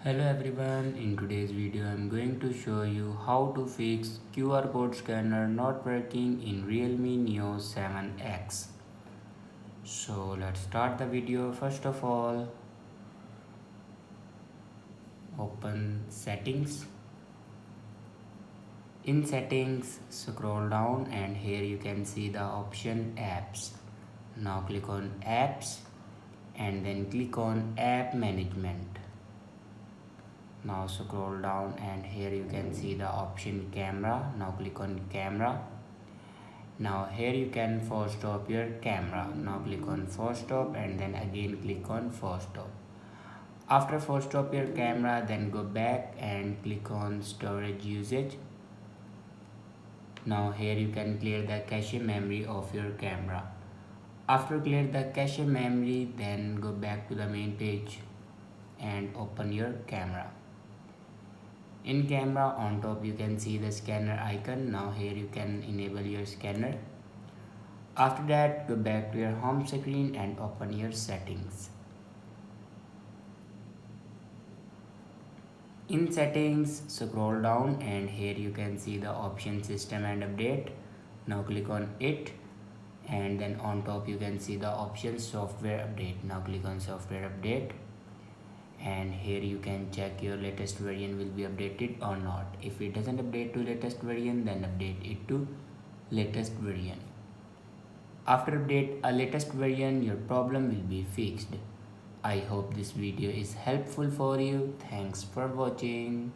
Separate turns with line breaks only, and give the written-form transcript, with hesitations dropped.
Hello everyone, in today's video I'm going to show you how to fix QR code scanner not working in Realme Neo 7X. So let's start the video. First of all, open settings. In settings, scroll down and here you can see the option apps. Now click on apps and then click on app management. Now scroll down and here you can see the option camera. Now click on camera. Now here you can force stop your camera. Now click on force stop and then again click on force stop. After force stop your camera, then go back and click on storage usage. Now here you can clear the cache memory of your camera. After clear the cache memory, then go back to the main page and open your camera. In camera on top you can see the scanner icon. Now here you can enable your scanner. After that, go back to your home screen and open your settings. In settings, scroll down and here you can see the option system and update. Now click on it and then on top you can see the option software update. Now click on software update and here you can check your latest version will be updated or not. If it doesn't update to latest version, then update it to latest version. After update a latest version, your problem will be fixed. I hope this video is helpful for you. Thanks for watching.